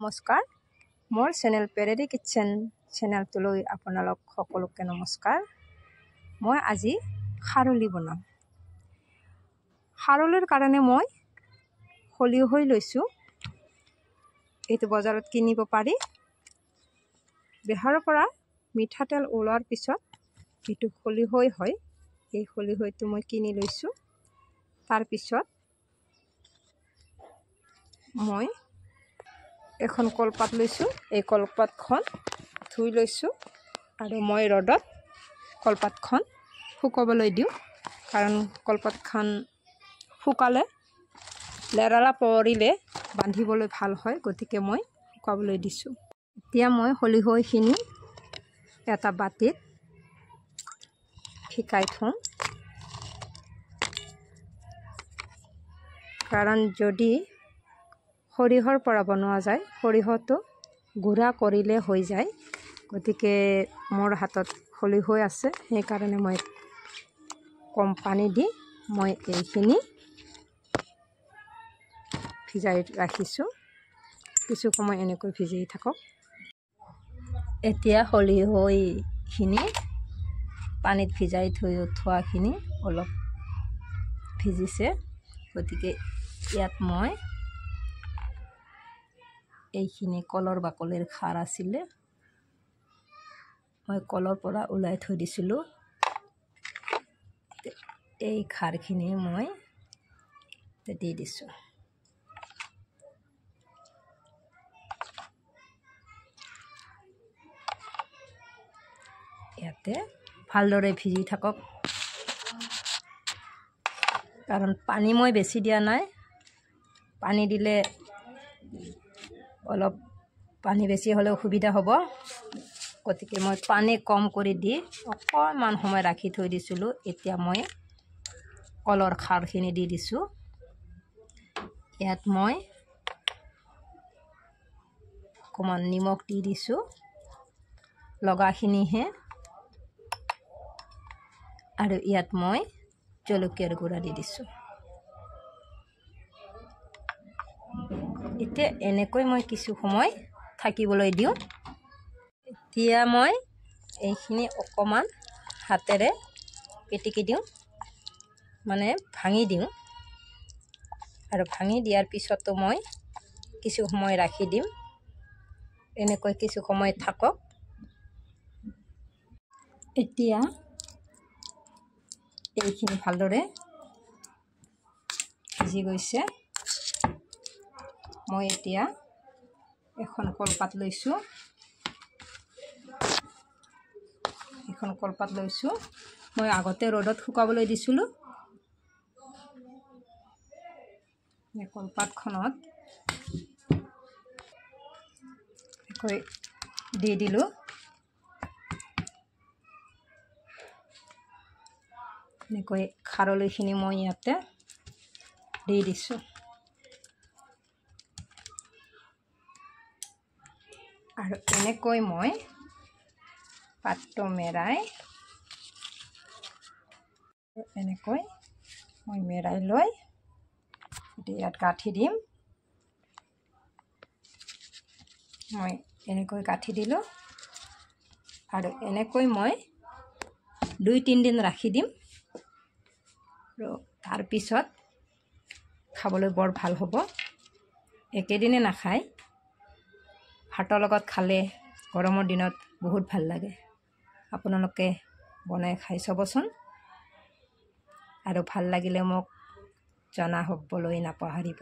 নমস্কাৰ, মোৰ channel পেৰেডি kitchen চেনেলটোলৈ আপোনালোক সকলোকে নমস্কাৰ। মই আজি খাৰলি বনাম। খাৰলিৰ কাৰণে মই সৰিয়হ লৈছোঁ। এইটো বজাৰত কিনিব পাৰি। বেহাৰৰ পৰা মিঠাতেল ওলোৱাৰ পিছত এইটো সৰিয়হ হয়। এই সৰিয়হটো মই কিনি লৈছোঁ। তাৰপিছত মই এখন কলপাত লৈছোঁ। এই কলপাতখন ধুই লৈছোঁ আৰু মই ৰ'দত কলপাতখন শুকাবলৈ দিওঁ, কাৰণ কলপাতখন শুকালে লেৰালা পৰিলে বান্ধিবলৈ ভাল হয়, গতিকে মই শুকাবলৈ দিছোঁ। এতিয়া মই সৰিয়হখিনি এটা বাতিত শিকাই থওঁ, কাৰণ যদি সৰিয়হৰ পৰা বনোৱা যায়, সৰিয়হটো গুড়া কৰিলে হৈ যায়। গতিকে মোৰ হাতত সৰিয়হ আছে, সেইকাৰণে মই কম পানী দি মই এইখিনি ভিজাই ৰাখিছোঁ। কিছু সময় এনেকৈ ভিজি থাকক। এতিয়া সৰিয়হখিনি পানীত ভিজাই থৈ থোৱাখিনি অলপ ভিজিছে, গতিকে ইয়াত মই এইখিনি কলৰ বাকলিৰ খাৰ আছিলে, মই কলৰ পৰা ওলাই থৈ দিছিলোঁ। এই খাৰখিনি মই দি দিছোঁ। ইয়াতে ভালদৰে ভিজি থাকক, কাৰণ পানী মই বেছি দিয়া নাই। পানী দিলে অলপ পানী বেছি হ'লে অসুবিধা হ'ব, গতিকে মই পানী কম কৰি দি অকণমান সময় ৰাখি থৈ দিছিলোঁ। এতিয়া মই কলৰ খাৰখিনি দি দিছোঁ। ইয়াত মই অকণমান নিমখ দি দিছোঁ, লগাখিনিহে, আৰু ইয়াত মই জলকীয়াৰ গুড়া দি দিছোঁ। এতিয়া এনেকৈ মই কিছু সময় থাকিবলৈ দিওঁ। এতিয়া মই এইখিনি অকণমান হাতেৰে পিটিকি দিওঁ, মানে ভাঙি দিওঁ, আৰু ভাঙি দিয়াৰ পিছতো মই কিছু সময় ৰাখি দিম। এনেকৈ কিছু সময় থাকক। এতিয়া এইখিনি ভালদৰে ভিজি গৈছে। মই এতিয়া এখন কলপাত লৈছোঁ। মই আগতে ৰ'দত শুকাবলৈ দিছিলোঁ। এই কলপাতখনত দি দিলোঁ। এনেকৈ খাৰলিখিনি মই ইয়াতে দি দিছোঁ, আৰু এনেকৈ মই পাতটো মেৰাই লৈ ইয়াত গাঁঠি দিম। মই এনেকৈ গাঁঠি দিলোঁ, আৰু এনেকৈ মই 2-3 দিন ৰাখি দিম, আৰু তাৰপিছত খাবলৈ বৰ ভাল হ'ব। একেদিনে নাখায়, ভাতৰ লগত খালে গৰমৰ দিনত বহুত ভাল লাগে। আপোনালোকে বনাই খাই চাবচোন, আৰু ভাল লাগিলে মোক জনাবলৈ নাপাহৰিব।